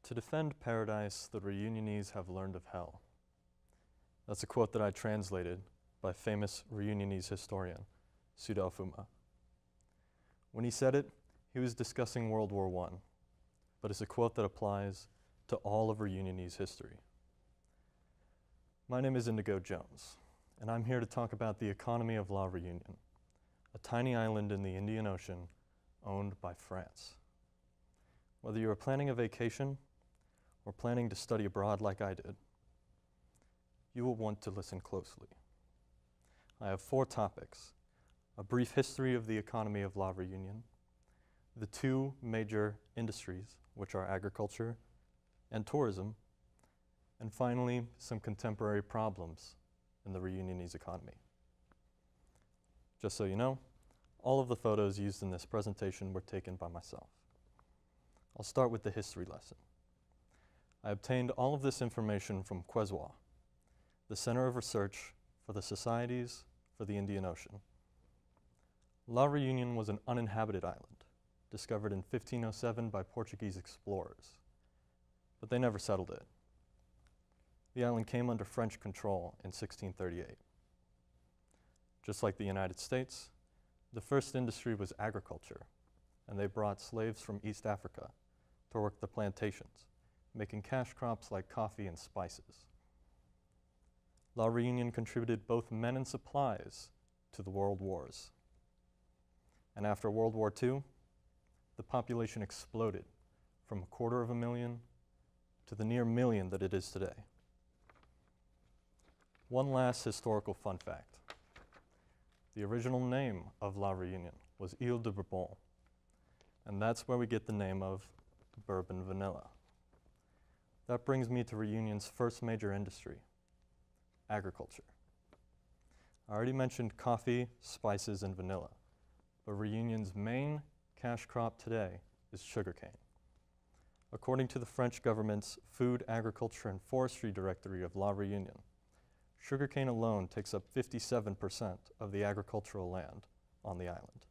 To defend paradise, the Reunionese have learned of hell. That's a quote that I translated by famous Reunionese historian, Suda Ofuma. When he said it, he was discussing World War I, but it's a quote that applies to all of Reunionese history. My name is Indigo Jones, and I'm here to talk about the economy of La Réunion, a tiny island in the Indian Ocean owned by France. Whether you are planning a vacation or planning to study abroad like I did, you will want to listen closely. I have 4 topics: a brief history of the economy of La Réunion, the 2 major industries, which are agriculture and tourism, and finally, some contemporary problems in the Reunionese economy. Just so you know, all of the photos used in this presentation were taken by myself. I'll start with the history lesson. I obtained all of this information from CWESWA, the Center of Research for the Societies for the Indian Ocean. La Réunion was an uninhabited island, discovered in 1507 by Portuguese explorers, but they never settled it. The island came under French control in 1638. Just like the United States, the first industry was agriculture, and they brought slaves from East Africa to work the plantations, making cash crops like coffee and spices. La Réunion contributed both men and supplies to the world wars. And after World War II, the population exploded from 250,000 to the near million that it is today. One last historical fun fact. The original name of La Réunion was Ile de Bourbon, and that's where we get the name of bourbon vanilla. That brings me to Reunion's first major industry, agriculture. I already mentioned coffee, spices, and vanilla, but Reunion's main cash crop today is sugarcane. According to the French government's Food, Agriculture, and Forestry Directory of La Réunion, sugarcane alone takes up 57% of the agricultural land on the island.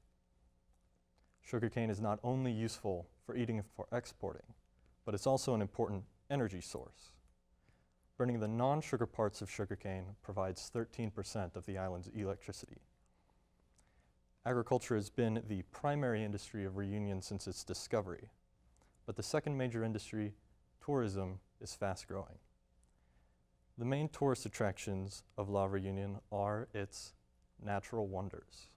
Sugarcane is not only useful for eating and for exporting, but it's also an important energy source. Burning the non-sugar parts of sugarcane provides 13% of the island's electricity. Agriculture has been the primary industry of Reunion since its discovery, but the second major industry, tourism, is fast growing. The main tourist attractions of La Réunion are its natural wonders: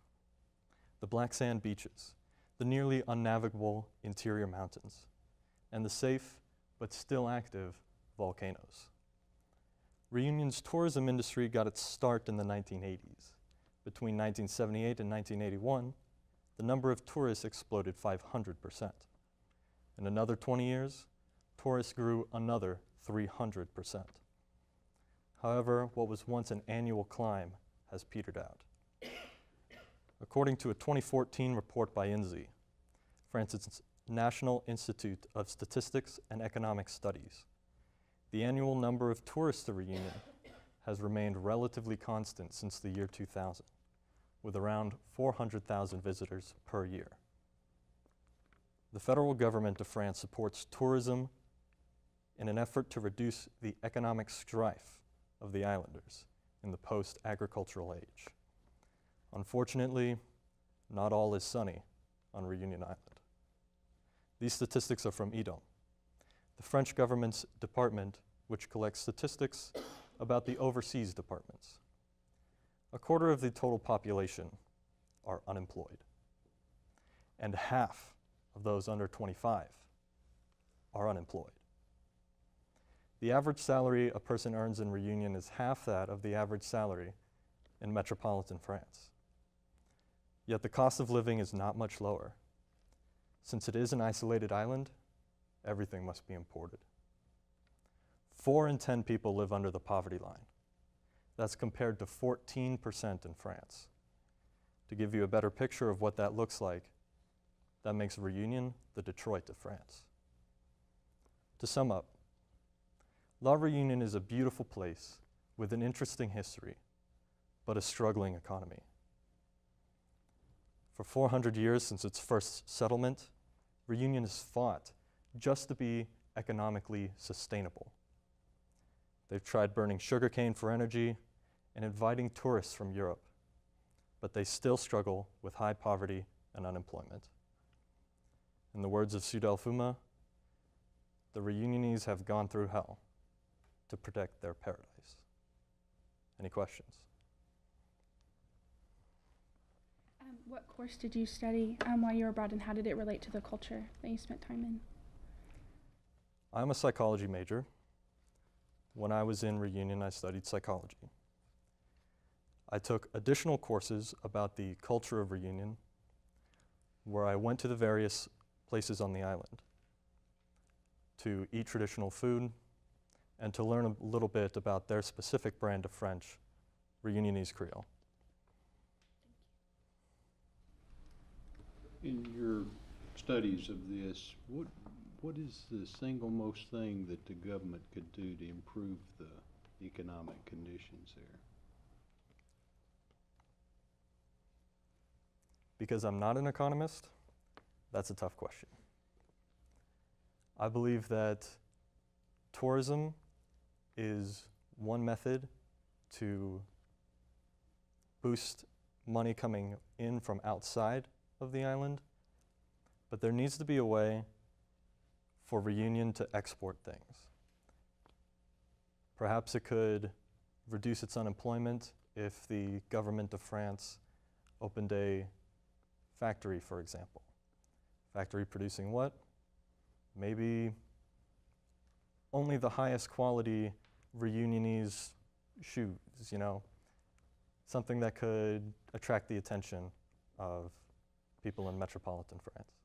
the black sand beaches, the nearly unnavigable interior mountains, and the safe but still active volcanoes. Reunion's tourism industry got its start in the 1980s. Between 1978 and 1981, the number of tourists exploded 500%. In another 20 years, tourists grew another 300%. However, what was once an annual climb has petered out. According to a 2014 report by INSEE, France's National Institute of Statistics and Economic Studies, the annual number of tourists to Reunion has remained relatively constant since the year 2000, with around 400,000 visitors per year. The federal government of France supports tourism in an effort to reduce the economic strife of the islanders in the post-agricultural age. Unfortunately, not all is sunny on Reunion Island. These statistics are from IDOM, the French government's department which collects statistics about the overseas departments. A quarter of the total population are unemployed, and half of those under 25 are unemployed. The average salary a person earns in Reunion is half that of the average salary in metropolitan France. Yet the cost of living is not much lower. Since it is an isolated island, everything must be imported. 4 in 10 people live under the poverty line. That's compared to 14% in France. To give you a better picture of what that looks like, that makes Reunion the Detroit of France. To sum up, La Réunion is a beautiful place with an interesting history, but a struggling economy. For 400 years since its first settlement, Reunion has fought just to be economically sustainable. They've tried burning sugarcane for energy and inviting tourists from Europe, but they still struggle with high poverty and unemployment. In the words of Sudal Fuma, the Reunionese have gone through hell to protect their paradise. Any questions? What course did you study while you were abroad, and how did it relate to the culture that you spent time in? I'm a psychology major. When I was in Reunion, I studied psychology. I took additional courses about the culture of Reunion, where I went to the various places on the island to eat traditional food and to learn a little bit about their specific brand of French, Reunionese Creole. In your studies of this, what is the single most thing that the government could do to improve the economic conditions there? Because I'm not an economist, that's a tough question. I believe that tourism is one method to boost money coming in from outside of the island, but there needs to be a way for Reunion to export things. Perhaps it could reduce its unemployment if the government of France opened a factory, for example. Factory producing what? Maybe only the highest quality Reunionese shoes, you know? Something that could attract the attention of people in metropolitan France.